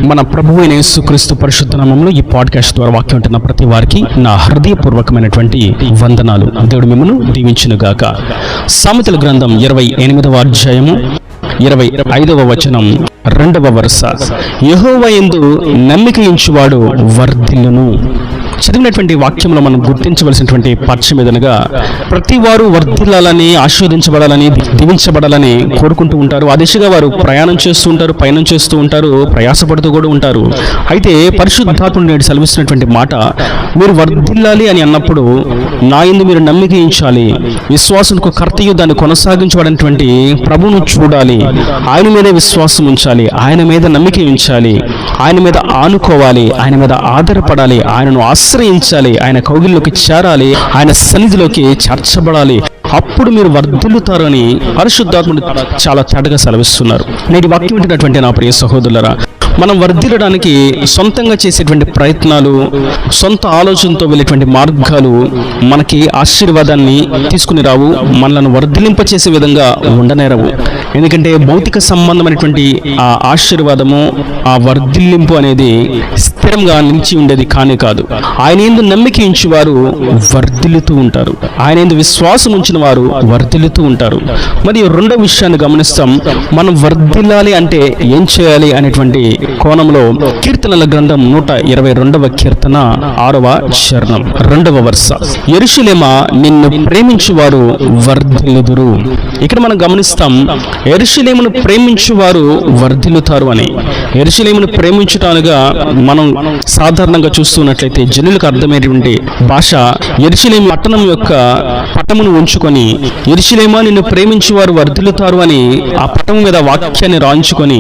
మన ప్రభువైన యేసుక్రీస్తు పరిశుద్ధ నామములో ఈ పాడ్కాస్ట్ ద్వారా వాక్యం ఉంటున్న ప్రతి వారికి నా హృదయపూర్వకమైనటువంటి వందనాలు. దేవుడు మిమ్మల్ని దీవించును గాక. సామెతల గ్రంథం 28వ అధ్యాయము 25వ వచనం 2వ వరుస, యెహోవా యందు నమ్మిక ఉంచువాడు వర్ధిల్లును. చదివినటువంటి వాక్యంలో మనం గుర్తించవలసినటువంటి పాఠ్యం ఏదనగా, ప్రతి వారు వర్ధిల్లాలని, ఆశీర్వదించబడాలని, దీవించబడాలని కోరుకుంటూ ఉంటారు. ఆ దిశగా వారు ప్రయాణం చేస్తూ ఉంటారు, పయనం చేస్తూ ఉంటారు, ప్రయాసపడుతూ కూడా ఉంటారు. అయితే పరిశుద్ధాత్ముడు నేడు సెలవిస్తున్నటువంటి మాట, మీరు వర్ధిల్లాలి అని అన్నప్పుడు నా యందు మీరు నమ్మిక ఉంచాలి, విశ్వాసులకు కర్తయు దాన్ని కొనసాగించబడినటువంటి ప్రభువును చూడాలి, ఆయన మీదే విశ్వాసం ఉంచాలి, ఆయన మీద నమ్మిక ఉంచాలి, ఆయన మీద ఆనుకోవాలి, ఆయన మీద ఆధారపడాలి, ఆయనను ఆశ్రయించాలి, ఆయన కౌగిల్లోకి చేరాలి, ఆయన సన్నిధిలోకి చేర్చబడాలి. అప్పుడు మీరు వర్ధిల్లుతారని పరిశుద్ధాత్ముడు చాలా తేటగా సెలవిస్తున్నారు. నేటి వాక్యం వింటున్నటువంటి నా ప్రియ సహోదరులారా, మనం వర్ధిల్లడానికి సొంతంగా చేసేటువంటి ప్రయత్నాలు, సొంత ఆలోచనతో వెళ్ళేటువంటి మార్గాలు మనకి ఆశీర్వాదాన్ని తీసుకుని రావు, మనలను వర్ధిలింపచేసే విధంగా ఉండనేరవు. ఎందుకంటే భౌతిక సంబంధమైనటువంటి ఆ ఆశీర్వాదము, ఆ వర్ధిల్లింపు అనేది స్థిరంగా నిలిచి ఉండేది కానే కాదు. ఆయన యందు నమ్మిక ఉంచి వారు వర్ధిల్లుతూ ఉంటారు, ఆయన యందు విశ్వాసం ఉంచిన వారు వర్ధిల్లుతూ ఉంటారు. మరియు రెండో విషయాన్ని గమనిస్తాం, మనం వర్ధిల్లాలి అంటే ఏం చేయాలి అనేటువంటి కోణంలో కీర్తనల గ్రంథం 122వ కీర్తన 6వ చరణం 2వ వరుస, యెరూషలేమా నిన్ను ప్రేమించువారు వర్ధిల్లుదురు. ఇక్కడ మనం గమనిస్తాం, యెరూషలేమును ప్రేమించువారు వర్ధిల్లుతారు అని. యెరూషలేమును ప్రేమించుటానుగా మనం సాధారణంగా చూస్తున్నట్లయితే జనులకు అర్థమైనటువంటి భాష, యెరూషలేము పట్టణం యొక్క పటమును ఉంచుకొని, యెరూషలేమా నిన్ను ప్రేమించువారు వర్ధిల్లుతారు అని ఆ పటం మీద వాక్యాన్ని రాయించుకొని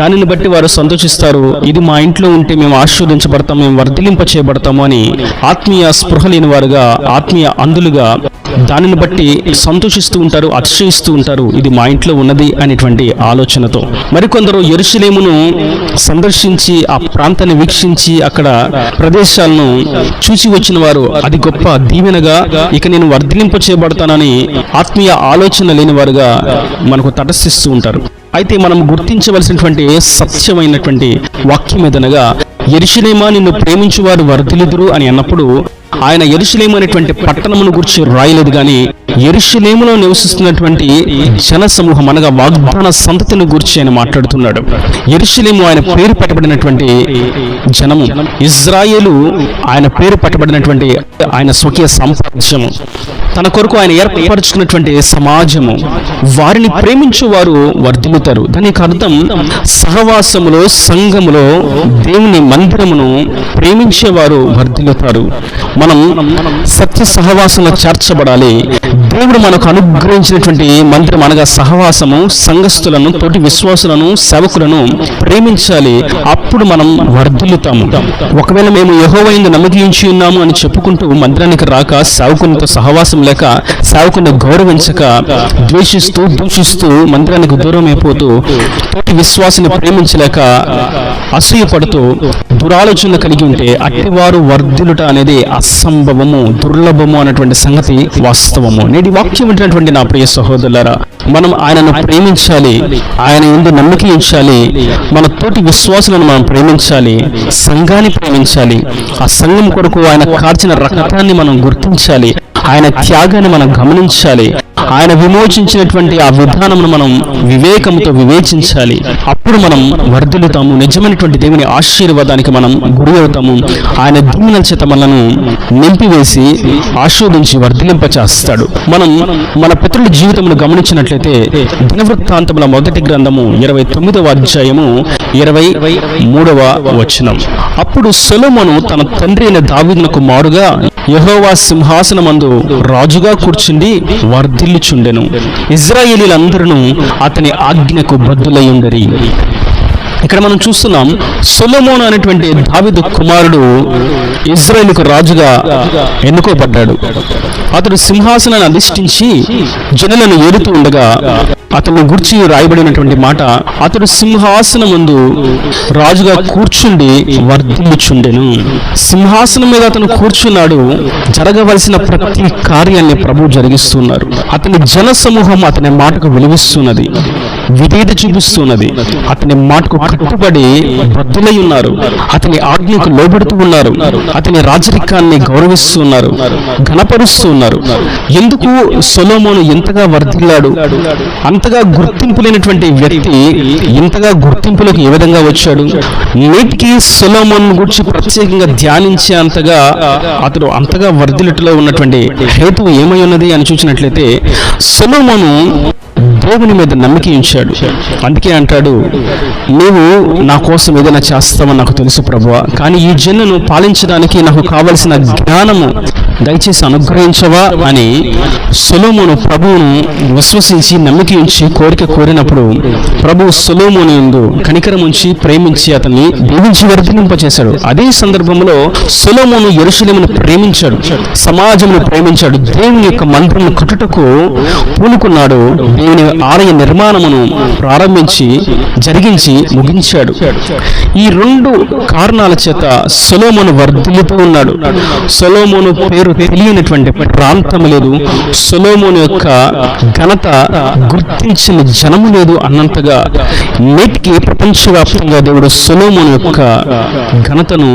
దానిని బట్టి వారు సంతోషిస్తారు. ఇది మా ఇంట్లో ఉంటే మేము ఆశీర్వదించబడతాం, మేము వర్ధిలింప చేయబడతాము అని ఆత్మీయ స్పృహ లేని వారుగా, ఆత్మీయ అందులుగా దానిని బట్టి సంతోషిస్తూ ఉంటారు, అతిశయిస్తూ ఉంటారు. ఇది మా ఇంట్లో ఉన్నది అనేటువంటి ఆలోచనతో మరికొందరు యెరూషలేమును సందర్శించి ఆ ప్రాంతాన్ని వీక్షించి అక్కడ ప్రదేశాలను చూసి వచ్చిన వారు అది గొప్ప దీవెనగా, ఇక నేను వర్ధిలింప చేయబడతానని ఆత్మీయ ఆలోచన లేని వారుగా మనకు తటస్థిస్తూ ఉంటారు. అయితే మనం గుర్తించవలసినటువంటి సత్యమైనటువంటి వాక్యం ఏదనగా, యెరూషలేమా నిన్ను ప్రేమించువారు వర్ధిల్లుదురు అని అన్నప్పుడు ఆయన యెరూషలేము అనేటువంటి పట్టణమును గురించి రాయలేదు, కానీ యెరూషలేములో నివసిస్తున్నటువంటి జన సమూహం అనగా వాగ్దాన సంతతిని గురించి ఆయన మాట్లాడుతున్నాడు. యెరూషలేము ఆయన పేరు పెట్టబడినటువంటి జనము, ఇజ్రాయేలు ఆయన పేరు పెట్టబడినటువంటి ఆయన స్వకీయ సామ్రాజ్యము, తన కొరకు ఆయన ఏర్పరచుకున్నటువంటి సమాజము. వారిని ప్రేమించు వారు వర్ధిల్లుతారు. దానికి అర్థం సహవాసములో, సంఘములో, దేవుని మందిరమును ప్రేమించేవారు వర్ధిల్లుతారు. మనం సత్య సహవాసంలో చేర్చబడాలి. దేవుడు మనకు అనుగ్రహించినటువంటి మందిరం అనగా సహవాసము, సంఘస్థులను, తోటి విశ్వాసులను, సేవకులను ప్రేమించాలి. అప్పుడు మనం వర్ధిల్లుతాము. ఒకవేళ మేము యెహోవా యందు నమ్మిక ఉంచి ఉన్నాము అని చెప్పుకుంటూ మందిరానికి రాక, సేవకునితో సహవాసం లేక, సేవకుని గౌరవించక, ద్వేషిస్తూ, దూషిస్తూ మందిరానికి దూరం అయిపోతూ, తోటి విశ్వాసాన్ని ప్రేమించలేక, అసూయపడుతూ, దురాలోచన కలిగి ఉంటే అట్టివారు వర్ధిల్లుట అనేది అసంభవము, దుర్లభము అన్నటువంటి సంగతి వాస్తవము. నేటి వాక్యం వింటున్నటువంటి నా ప్రియ సహోదరులారా, మనం ఆయనను ప్రేమించాలి, ఆయన యందు నమ్మిక ఉంచాలి, మన తోటి విశ్వాసులను మనం ప్రేమించాలి, సంఘాన్ని ప్రేమించాలి, ఆ సంఘం కొరకు ఆయన కార్చిన రక్తాన్ని మనం గుర్తించాలి, ఆయన త్యాగాన్ని మనం గమనించాలి, ఆయన విమోచించినటువంటి ఆ విధానమును మనం వివేకంతో వివేచించాలి. అప్పుడు మనం వర్ధిల్లుతాము, నిజమైనటువంటి దేవుని ఆశీర్వాదానికి మనం గురి అవుతాము. ఆయన దీవెనల చేత మనలను నింపివేసి ఆశీర్వదించి వర్ధిలింప చేస్తాడు. మనం మన పితరుల జీవితమును గమనించినట్లయితే దినవృత్తాంతముల 1వ గ్రంథము 29వ అధ్యాయము 23వ వచనం, అప్పుడు సొలొమోను తన తండ్రి అయిన దావీదునకు మారుగా యెహోవా సింహాసనమందు రాజుగా కూర్చుండి వర్ధిల్లుచుండెను. ఇశ్రాయేలీయులందరూ అతని ఆజ్ఞకు బద్ధులై ఉండరి. ఇక్కడ మనం చూస్తున్నాం, సొలొమోను అనేటువంటి దావీదు కుమారుడు ఇజ్రాయేలుకు రాజుగా ఎన్నుకోబడ్డాడు. అతడు సింహాసనాన్ని అధిష్ఠించి జనులను ఏలుతూ ఉండగా అతను గురించి రాయబడినటువంటి మాట, అతడు సింహాసనం ముందు రాజుగా కూర్చుండి వర్ధిల్లుచుండెను. సింహాసనం మీద అతను కూర్చున్నాడు. జరగవలసిన ప్రతి కార్యాన్ని ప్రభు జరిగిస్తున్నారు. అతని జన సమూహం అతని మాటకు విలువిస్తున్నది. విధేయత చూపిస్తున్నది. అతని మాటకు కట్టుబడి బద్ధులై ఉన్నారు. అతని ఆజ్ఞకు లోబడుతూ ఉన్నారు. అతని రాజరికాన్ని గౌరవిస్తూ ఉన్నారు, ఘనపరుస్తూ ఉన్నారు. ఎందుకు సొలొమోను ఇంతగా వర్ధిల్లాడు? అంతగా గుర్తింపు లేనటువంటి వ్యక్తి ఇంతగా గుర్తింపులోకి ఏ విధంగా వచ్చాడు? నేటికి సొలొమోను గురించి ప్రత్యేకంగా ధ్యానించే అంతగా అతడు అంతగా వర్ధిల్లుటలో ఉన్నటువంటి హేతువు ఏమై ఉన్నది అని చూసినట్లయితే, సొలొమోను దేవుని మీద నమ్మిక ఉంచాడు. అందుకే అంటాడు, నీవు నా కోసం ఏదైనా చేస్తావని నాకు తెలుసు ప్రభువా, కానీ ఈ జనులను పాలించడానికి నాకు కావలసిన జ్ఞానము దయచేసి అనుగ్రహించవా అని సొలొమోను ప్రభువును విశ్వసించి నమ్మిక ఉంచి కోరిక కోరినప్పుడు ప్రభువు సొలొమోను యందు కనికరం ఉంచి ప్రేమించి అతన్ని దీవించి వర్ధిల్లింపచేశాడు. అదే సందర్భంలో సొలొమోను యెరూషలేమును ప్రేమించాడు, సమాజమును ప్రేమించాడు, దేవుని యొక్క మందిరమును కట్టుటకు పూనుకున్నాడు, దేవుని ఆలయ నిర్మాణమును ప్రారంభించి జరిగించి ముగించాడు. ఈ రెండు కారణాల చేత సొలొమోను వర్ధిల్లుతూ ఉన్నాడు. సొలొమోను పేరు తెలియనటువంటి ప్రాంతం లేదు, సొలొమోను యొక్క ఘనత గుర్తించిన జనము లేదు అన్నంతగా నేటికి ప్రపంచవ్యాప్తంగా దేవుడు సొలొమోను యొక్క ఘనతను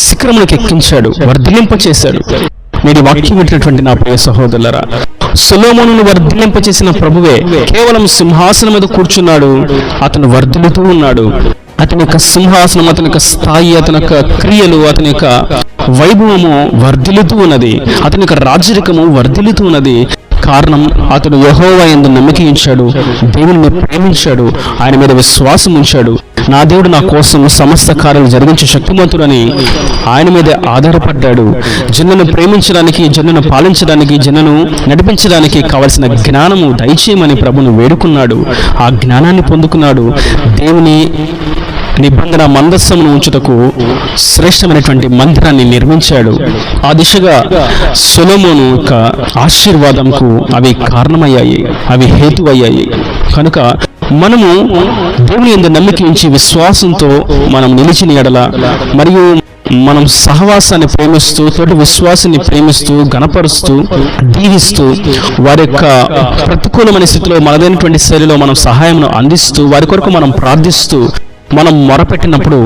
శిఖరములకు ఎక్కించాడు, వర్ధిల్లింపచేశాడు. నేటి వాక్యం వింటున్నటువంటి నా ప్రియ సహోదరులారా, సొలొమోనును వర్ధిల్లింపచేసిన ప్రభువే కేవలం సింహాసనం మీద కూర్చున్నాడు, అతను వర్ధిల్లుతూ ఉన్నాడు. అతని యొక్క సింహాసనం, అతని యొక్క స్థాయి, అతని యొక్క క్రియలు, అతని యొక్క వైభవము వర్ధిల్లుతూ ఉన్నది, అతని యొక్క రాజరికము వర్ధిల్లుతూ ఉన్నది. కారణం, అతడు యెహోవా యందు నమ్మిక ఉంచాడు, దేవుని ప్రేమించాడు, ఆయన మీద విశ్వాసం ఉంచాడు. నా దేవుడు నా కోసం సమస్త కార్యాలు జరిగించే శక్తిమంతుడని ఆయన మీద ఆధారపడ్డాడు. జనులను ప్రేమించడానికి, జనులను పాలించడానికి, జనులను నడిపించడానికి కావలసిన జ్ఞానము దయచేయమని ప్రభును వేడుకున్నాడు. ఆ జ్ఞానాన్ని పొందుకున్నాడు. దేవుని నిబంధన మందస్సమును ఉంచుటకు శ్రేష్టమైనటువంటి మందిరాన్ని నిర్మించాడు. ఆ దిశగా సొలొమోను యొక్క ఆశీర్వాదంకు అవి కారణమయ్యాయి, అవి హేతువయ్యాయి. కనుక మనము దేవుని యందు నమ్మిక ఉంచి విశ్వాసంతో మనం నిలిచిన ఎడల, మరియు మనం సహవాసాన్ని ప్రేమిస్తూ, తోటి విశ్వాసాన్ని ప్రేమిస్తూ, గణపరుస్తూ, దీవిస్తూ, వారి యొక్క ప్రతికూలమైన స్థితిలో మనదైనటువంటి శైలిలో మనం సహాయమును అందిస్తూ, వారి కొరకు మనం ప్రార్థిస్తూ మనం మొరపెట్టినప్పుడు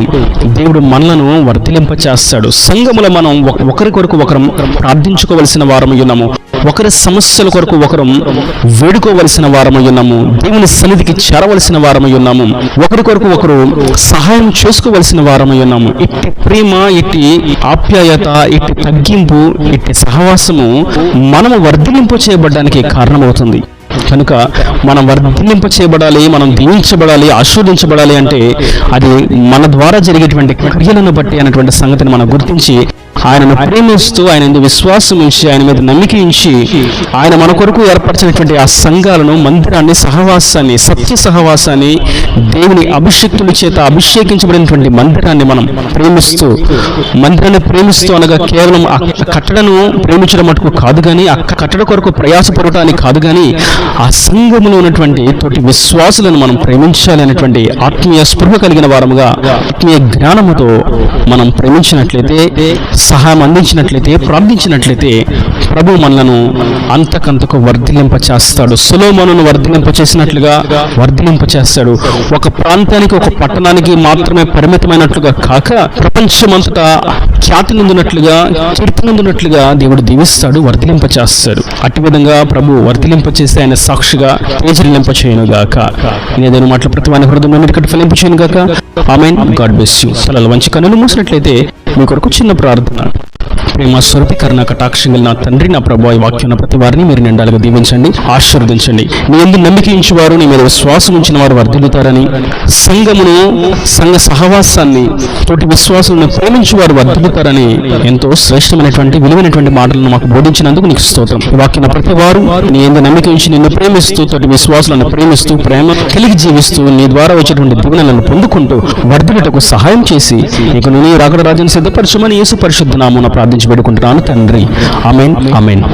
దేవుడు మనలను వర్ధిలింపచేస్తాడు. సంఘములో మనం ఒకరి కొరకు ఒకరు ప్రార్థించుకోవలసిన వారమై ఉన్నాము, ఒకరి సమస్యల కొరకు ఒకరు వేడుకోవలసిన వారమై ఉన్నాము, దేవుని సన్నిధికి చేరవలసిన వారమై ఉన్నాము, ఒకరి కొరకు ఒకరు సహాయం చేసుకోవలసిన వారమై ఉన్నాము. ఇట్టి ప్రేమ, ఇట్టి ఆప్యాయత, ఇట్టి తగ్గింపు, ఇట్టి సహవాసము మనము వర్ధిలింపు చేయబడడానికి కారణమవుతుంది. కనుక మనం వర్ధిల్లింప చేయబడాలి, మనం దీవించబడాలి, ఆశీర్వదించబడాలి అంటే అది మన ద్వారా జరిగేటువంటి క్రియలను బట్టి అనేటువంటి సంగతిని మనం గుర్తించి ఆయనను ప్రేమిస్తూ, ఆయన విశ్వాసం ఉంచి, ఆయన మీద నమ్మిక ఉంచి, ఆయన మన కొరకు ఏర్పరిచినటువంటి ఆ సంఘాలను, మందిరాన్ని, సహవాసాన్ని, సత్య సహవాసాన్ని, దేవుని అభిషేక్తుల చేత అభిషేకించబడినటువంటి మందిరాన్ని మనం ప్రేమిస్తూ, మందిరాన్ని ప్రేమిస్తూ అనగా కేవలం ఆ కట్టడను ప్రేమించడం మటుకు కాదు, కానీ ఆ కట్టడ కొరకు ప్రయాసపడటానికి కాదు, కానీ ఆ సంఘములో ఉన్నటువంటి తోటి విశ్వాసులను మనం ప్రేమించాలి అనేటువంటి ఆత్మీయ స్పృహ కలిగిన వారముగా, ఆత్మీయ జ్ఞానముతో మనం ప్రేమించినట్లయితే, సహాయం అందించినట్లయితే, ప్రార్థించినట్లయితే ప్రభు మనలను అంతకంతకు వర్ధిలింప చేస్తాడు. సొలొమోనును వర్ధిలింప చేసినట్లుగా వర్ధిలింప చేస్తాడు. ఒక ప్రాంతానికి, ఒక పట్టణానికి మాత్రమే పరిమితమైనట్లుగా కాక ప్రపంచమంతటా ఖ్యాతి నొందినట్లుగా, కీర్తి నొందినట్లుగా దేవుడు దీవిస్తాడు, వర్ధిలింప చేస్తాడు. అట్టి విధంగా ప్రభు వర్ధిలింప చేస్తే ఆయన సాక్షిగా తేజరిల్లింప చేయను గాక. నేనేదైనా మాటలు ప్రతి వాని హృదయంలో ఇక్కడ ఫలింప చేయను గాక. ఆమేన్. God bless you. తలలు వంచి కన్నులు మూసినట్లయితే మీ కొరకు చిన్న ప్రార్థన. ప్రేమ స్వరూపి, కరుణ కటాక్షంగా నా తండ్రి, నా ప్రభు, ఈ వాక్యం ప్రతి వారిని మీరు నిండాలుగా దీవించండి, ఆశీర్వదించండి. నీ యందు నమ్మిక ఉంచేవారు, నీ మీద విశ్వాసం ఉంచిన వారు వర్ధిల్లుతారని, సంఘమును, సంఘ సహవాసాన్ని, తోటి విశ్వాసాలను ప్రేమించేవారు వర్ధిల్లుతారని ఎంతో శ్రేష్టమైనటువంటి విలువైనటువంటి మాటలను మాకు బోధించినందుకు నీకు స్తోత్రం. ఈ వాక్యం ప్రతి వారు నీ యందు నమ్మిక ఉంచి నిన్ను ప్రేమిస్తూ, తోటి విశ్వాసాలను ప్రేమిస్తూ, ప్రేమ కలిగి జీవిస్తూ, నీ ద్వారా వచ్చేటువంటి దీవెనలను పొందుకుంటూ వర్ధిల్లుటకు సహాయం చేసి నీకు నీ రాకడ రాజ్యాన్ని సిద్ధపరచమని యేసు పరిశుద్ధ నామమున ప్రార్థించి వేడుకుంటున్నాను తండ్రి. ఆమేన్. ఆమేన్.